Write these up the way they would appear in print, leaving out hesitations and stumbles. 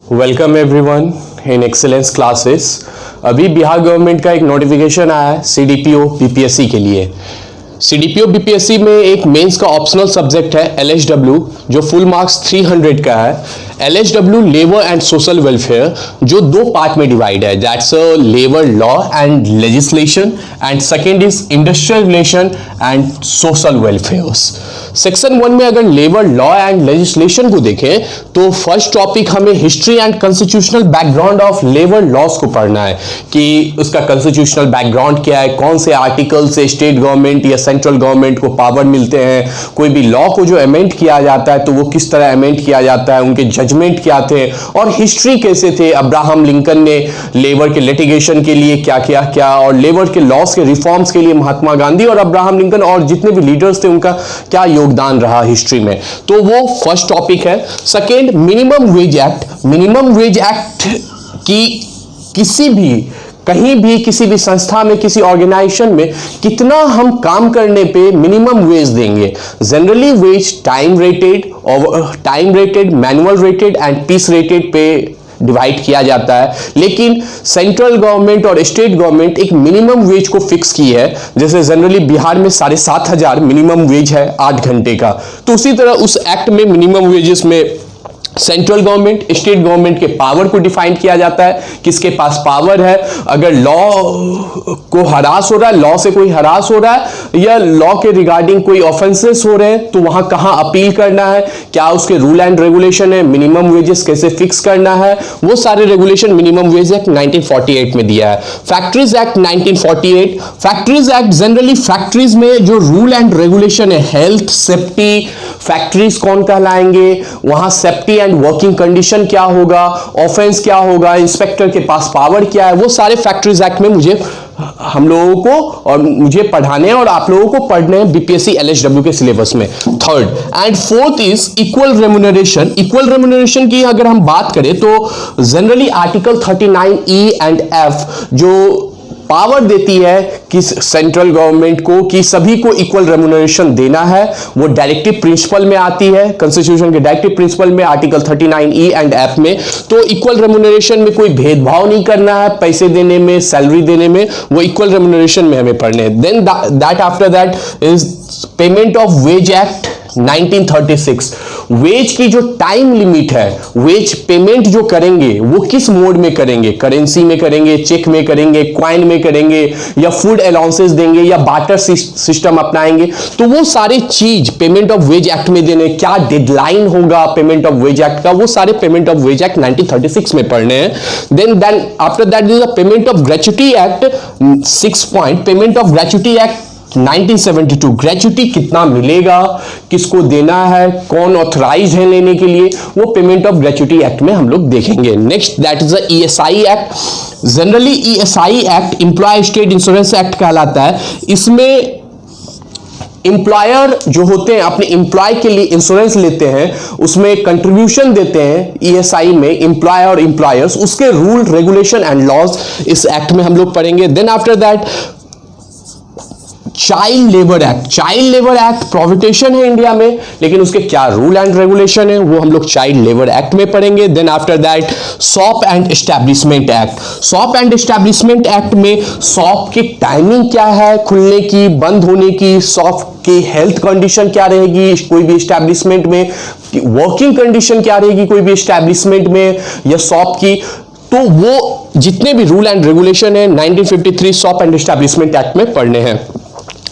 Welcome everyone in excellence classes. अभी Bihar government का एक नोटिफिकेशन आया है सीडीपीओ बीपीएससी के लिए। सीडीपीओ बीपीएससी में एक मेंस का ऑप्शनल सब्जेक्ट है एलएचडब्ल्यू, जो फुल मार्क्स 300 का है। एलएचडब्ल्यू लेबर एंड सोशल वेलफेयर, जो दो पार्ट में डिवाइड है, that's labour law and legislation and second is industrial relation and social welfare. Section 1 में अगर लेबर लॉ एंड लेजिस्लेशन को देखें तो फर्स्ट टॉपिक हमें history and constitutional background of labour laws को पढ़ना है कि उसका कॉन्स्टिट्यूशनल बैकग्राउंड क्या है, कौन से आर्टिकल से स्टेट गवर्नमेंट या सेंट्रल गवर्नमेंट को पावर मिलते हैं, कोई भी लॉ को जो अमेंड किया जाता है तो वो किस तरह अमेंड किया जाता है, उनके जजमेंट क्या थे और हिस्ट्री कैसे थे, अब्राहम लिंकन ने लेबर के लिटिगेशन के लिए क्या किया क्या, और लेबर के लॉस के रिफॉर्म्स के लिए महात्मा गांधी और अब्राहम लिंकन और जितने भी लीडर्स थे उनका क्या योगदान रहा हिस्ट्री में। तो वो फर्स्ट टॉपिक है। Second, minimum wage act. Minimum wage act की किसी भी कहीं भी किसी भी संस्था में किसी ऑर्गेनाइजेशन में कितना हम काम करने पे मिनिमम वेज देंगे। Generally wage time rated, manual rated and piece rated पे डिवाइड किया जाता है, लेकिन सेंट्रल गवर्नमेंट और स्टेट गवर्नमेंट एक मिनिमम वेज को फिक्स की है। जैसे जनरली बिहार में 7,500 मिनिमम वेज है 8 घंटे का, तो उसी तरह उस एक्ट में मिनिमम वेजेस में सेंट्रल गवर्नमेंट स्टेट गवर्नमेंट के पावर को डिफाइन किया जाता है, किसके पास पावर है, अगर लॉ को हरास हो रहा है, लॉ से कोई हरास हो रहा है या लॉ के रिगार्डिंग कोई ऑफेंसेस हो रहे हैं तो वहां कहां अपील करना है, क्या उसके रूल एंड रेगुलेशन है, मिनिमम वेजेस कैसे फिक्स करना है, वो सारे रेगुलेशन मिनिमम वेज एक्ट 1948 में दिया है। Factories act 1948। Factories act generally factories में जो रूल एंड रेगुलेशन है, हेल्थ सेफ्टी, फैक्ट्रीज कौन कहलाएंगे, वहां सेफ्टी एंड वर्किंग कंडीशन क्या होगा, ऑफेंस क्या होगा, इंस्पेक्टर के पास पावर क्या है, वो सारे फैक्ट्रीज एक्ट में हम लोगों को और मुझे पढ़ाने हैं और आप लोगों को पढ़ने हैं बीपीएससी एलएचडब्ल्यू के सिलेबस में। Third and fourth is equal remuneration. Equal remuneration की अगर हम बात करें तो generally article 39E and F जो पावर देती है कि सेंट्रल गवर्नमेंट को कि सभी को इक्वल रेम्यूनरेशन देना है, वो डायरेक्टिव प्रिंसिपल में आती है, कॉन्स्टिट्यूशन के डायरेक्टिव प्रिंसिपल में आर्टिकल 39E एंड F में। तो इक्वल रेम्यूनरेशन में कोई भेदभाव नहीं करना है, पैसे देने में, सैलरी देने में, वो इक्वल रेम्यूनरेशन में हमें पढ़ने हैं। Then that after that is payment of wage act 1936। Wage की जो टाइम लिमिट है, वेज पेमेंट जो करेंगे वो किस मोड में करेंगे, करेंसी में करेंगे, चेक में करेंगे, क्वाइन में करेंगे या फूड अलाउंसेस देंगे या बार्टर सिस्टम अपनाएंगे, तो वो सारे चीज पेमेंट ऑफ वेज एक्ट में देने, क्या डेडलाइन होगा पेमेंट ऑफ वेज एक्ट का, वो सारे पेमेंट ऑफ वेज एक्ट 1936 में पढ़ने हैं। Then after that is the payment of gratuity act 6 point. Payment of gratuity act 1972, gratuity कितना मिलेगा, किसको देना है, कौन ऑथराइज है लेने के लिए, वो पेमेंट ऑफ ग्रेच्युटी एक्ट में हम लोग देखेंगे। Next that is the ESI act. Generally ESI act employ state insurance act कहलाता है। इसमें एम्प्लॉयर जो होते हैं अपने एम्प्लॉय के लिए इंश्योरेंस लेते हैं, उसमें कंट्रीब्यूशन देते हैं ईएसआई में एम्प्लॉय और एम्प्लॉयर्स, उसके रूल रेगुलेशन एंड लॉज इस एक्ट में हम लोग पढ़ेंगे। Then after that child labour act. Child labour act prohibition है इंडिया में, लेकिन उसके क्या रूल एंड रेगुलेशन है वो हम लोग चाइल्ड लेबर एक्ट में पढ़ेंगे। Then after that shop and establishment act. Shop and establishment act में शॉप की टाइमिंग क्या है, खुलने की, बंद होने की, शॉप की हेल्थ कंडीशन क्या रहेगी कोई भी एस्टैब्लिशमेंट में, वर्किंग कंडीशन क्या रहेगी कोई भी एस्टैब्लिशमेंट में या शॉप की, तो वो जितने भी रूल एंड रेगुलेशन है 1953 शॉप एंड एस्टैब्लिशमेंट एक्ट में पढ़ने हैं।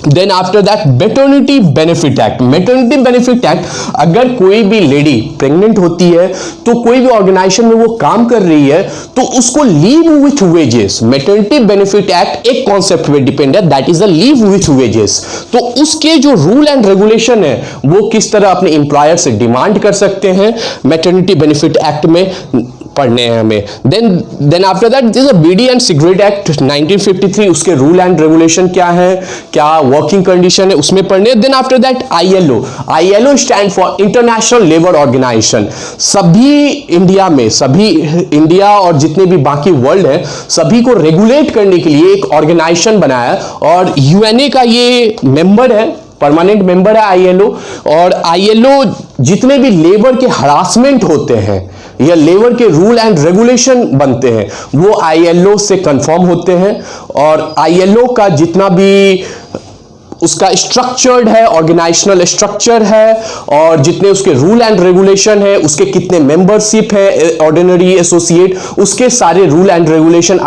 Then after that maternity benefit act. Maternity benefit act, अगर कोई भी लेडी प्रेग्नेंट होती है तो कोई भी ऑर्गेनाइजेशन में वो काम कर रही है तो उसको leave with wages, maternity benefit act एक कॉन्सेप्ट पे डिपेंड है, that is the leave with wages. तो उसके जो रूल एंड रेगुलेशन है वो किस तरह अपने एम्प्लॉयर से डिमांड कर सकते हैं, मैटरनिटी बेनिफिट एक्ट में पढ़ने हैं हमें। Then after that is a bidi and cigarette act 1953, उसके रूल एंड रेगुलेशन क्या है, क्या वर्किंग कंडीशन है, उसमें पढ़ने। Then after that ILO. ILO stand for international labour organisation. सभी इंडिया और जितने भी बाकी वर्ल्ड है सभी को रेगुलेट करने के लिए एक ऑर्गेनाइजेशन बनाया और यूएनए का ये मेंबर है, परमानेंट मेंबर है आईएलओ। और आईएलओ जितने भी लेबर के हरासमेंट होते हैं या लेबर के रूल एंड रेगुलेशन बनते हैं वो ILO से कंफर्म होते हैं, और ILO का जितना भी उसका स्ट्रक्चर्ड है, ऑर्गेनाइजेशनल स्ट्रक्चर है, और जितने उसके रूल एंड रेगुलेशन है, उसके कितने मेंबरशिप है, ऑर्डिनरी, एसोसिएट, उसके सारे रूल एंड रेगुलेशन,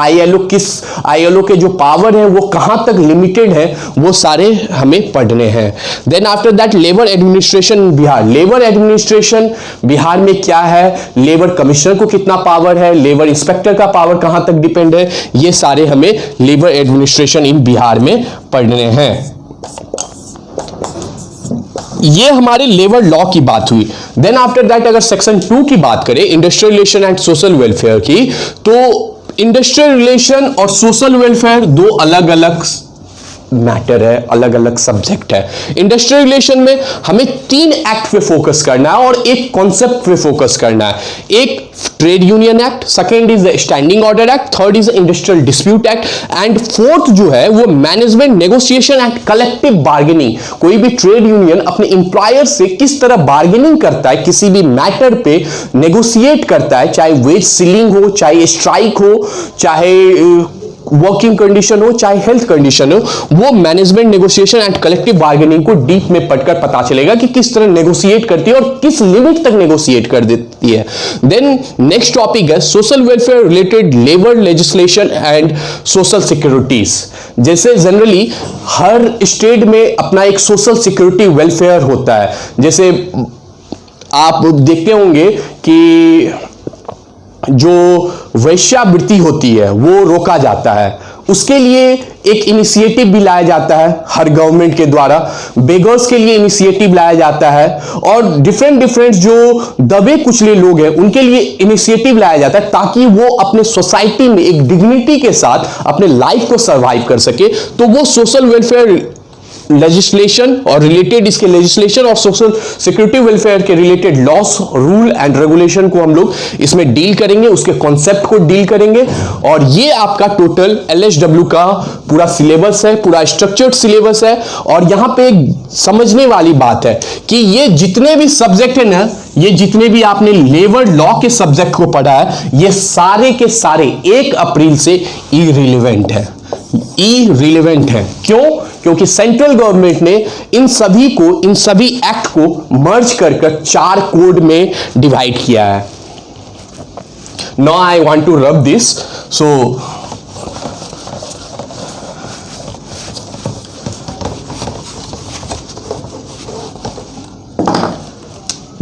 ILO के जो पावर है वो कहां तक लिमिटेड है, वो सारे हमें पढ़ने हैं। Then after that labour administration Bihar. Labour administration Bihar में क्या है, लेबर कमिश्नर को कितना पावर है, लेबर इंस्पेक्टर का पावर कहां तक डिपेंड है, ये सारे हमें लेबर एडमिनिस्ट्रेशन इन बिहार में पढ़ने हैं। ये हमारे लेबर लॉ की बात हुई। देन आफ्टर दैट अगर सेक्शन 2 की बात करें, industrial relation and social welfare की, तो इंडस्ट्रियल रिलेशन और सोशल वेलफेयर दो अलग अलग मैटर है, अलग अलग सब्जेक्ट है। इंडस्ट्रियल रिलेशन में हमें 3 एक्ट पे फोकस करना है और एक कॉन्सेप्ट पे फोकस करना है। एक trade union act, second is the standing order act, third is the industrial dispute act, and fourth जो है वो management negotiation and collective bargaining. कोई भी ट्रेड यूनियन अपने इंप्लॉयर से किस तरह बार्गेनिंग करता है, किसी भी मैटर पे नेगोशिएट करता है, चाहे वेज सीलिंग हो, चाहे स्ट्राइक हो, चाहे वर्किंग कंडीशन हो, चाहे हेल्थ कंडीशन हो, वो management negotiation and collective bargaining को डीप में पढ़कर पता चलेगा कि किस तरह नेगोशिएट करती है और किस लिमिट तक नेगोशिएट कर देती है। देन नेक्स्ट टॉपिक है social welfare related labour legislation and social securities. जैसे जनरली हर स्टेट में अपना एक सोशल सिक्योरिटी वेलफेयर होता है। जैसे आप देखते होंगे कि जो वेश्यावृत्ति होती है वो रोका जाता है, उसके लिए एक इनिशिएटिव भी लाया जाता है हर गवर्नमेंट के द्वारा। बेगर्स के लिए इनिशिएटिव लाया जाता है, और डिफरेंट जो दबे कुचले लोग हैं उनके लिए इनिशिएटिव लाया जाता है, ताकि वो अपने सोसाइटी में एक डिग्निटी के साथ अपने लाइफ को सर्वाइव कर सके। तो वो सोशल वेलफेयर लेजिस्लेशन और रिलेटेड इसके लेजिस्लेशन और सोशल सिक्योरिटी वेलफेयर के related loss, rule and regulation को हम लोग इसमें डील करेंगे, उसके कॉन्सेप्ट को डील करेंगे। और ये आपका टोटल LSW का पूरा सिलेबस है, पूरा स्ट्रक्चर्ड सिलेबस है। और यहां पे समझने वाली बात है कि ये जितने भी सब्जेक्ट है ना, ये जितने भी आपने लेबर लॉ के सब्जेक्ट को पढ़ा है, ये सारे के सारे 1 अप्रैल से इररिलेवेंट है। इररिलेवेंट है क्यों? क्योंकि सेंट्रल गवर्नमेंट ने इन सभी एक्ट को मर्ज कर 4 कोड में डिवाइड किया है। Now I want to rub this. So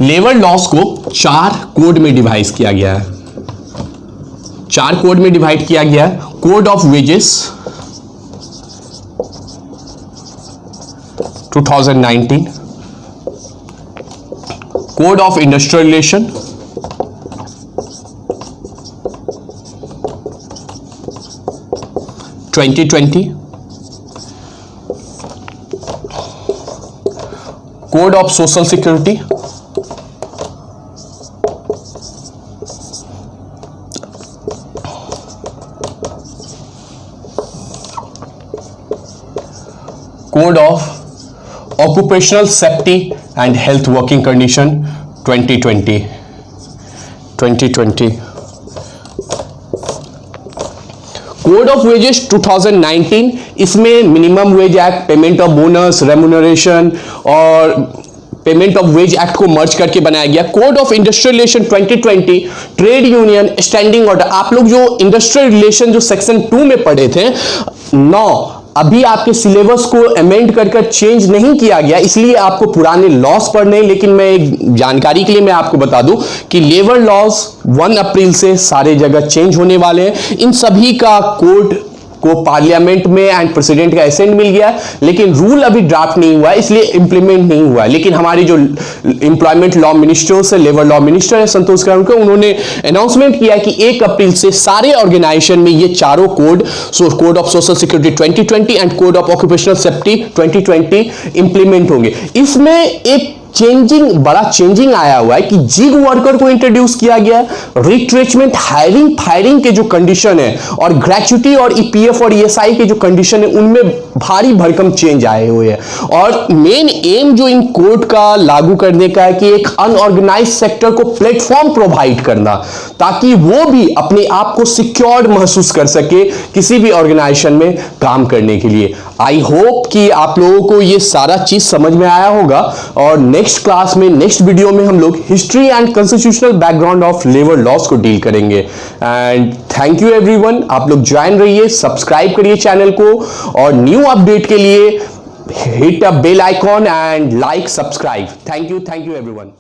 labour laws को 4 कोड में डिवाइड किया गया है। 4 कोड में डिवाइड किया गया है। Code of wages 2019, code of industrial relation, code of social security, code of occupational safety and health working condition 2020। Code of wages 2019, इसमें minimum wage act, payment of bonus, remuneration और payment of wage act को मर्ज करके बनाया गया। Code of industrial relation 2020, trade union, standing order. आप लोग जो industrial relation जो सेक्शन 2 में पढ़े थे, 9 अभी आपके सिलेबस को अमेंड कर चेंज नहीं किया गया, इसलिए आपको पुराने लॉस पढ़ने। लेकिन मैं एक जानकारी के लिए मैं आपको बता दूं कि लेबर लॉस 1 अप्रैल से सारे जगह चेंज होने वाले हैं। इन सभी का कोड को पार्लियामेंट में एंड प्रेसिडेंट का एसेंट मिल गया, लेकिन रूल अभी ड्राफ्ट नहीं हुआ है, इसलिए इंप्लीमेंट नहीं हुआ है। लेकिन हमारी जो एम्प्लॉयमेंट लॉ मिनिस्टर से लेबर लॉ मिनिस्टर है संतोष गंगवार, उन्होंने अनाउंसमेंट किया कि 1 अप्रैल से सारे ऑर्गेनाइजेशन में ये चारों code, code of social security 2020 and code of occupational safety 2020 implement होंगे। इसमें एक बड़ा चेंजिंग आया हुआ है कि जिग वर्कर को इंट्रोड्यूस किया गया है, रिट्रेचमेंट, हायरिंग फायरिंग के जो कंडीशन है, और ग्रेच्युटी और EPF और ESI के जो कंडीशन है उनमें भारी भरकम चेंज आए हुए हैं और मेन एम जो इन कोड का लागू करने का है कि एक अनऑर्गेनाइज सेक्टर को प्लेटफॉर्म प्रोवाइड करना, ताकि वो भी अपने आप को सिक्योर्ड महसूस कर सके किसी भी ऑर्गेनाइजेशन में काम करने के लिए। आई होप कि आप लोगों को ये सारा चीज समझ में आया होगा और नेक्स्ट क्लास में, नेक्स्ट वीडियो में हम लोग history and constitutional background of labour laws को डील करेंगे। एंड थैंक यू एवरीवन, आप लोग ज्वाइन रहिए, सब्सक्राइब करिए चैनल को और न्यू अपडेट के लिए hit a bell icon and like subscribe. Thank you everyone.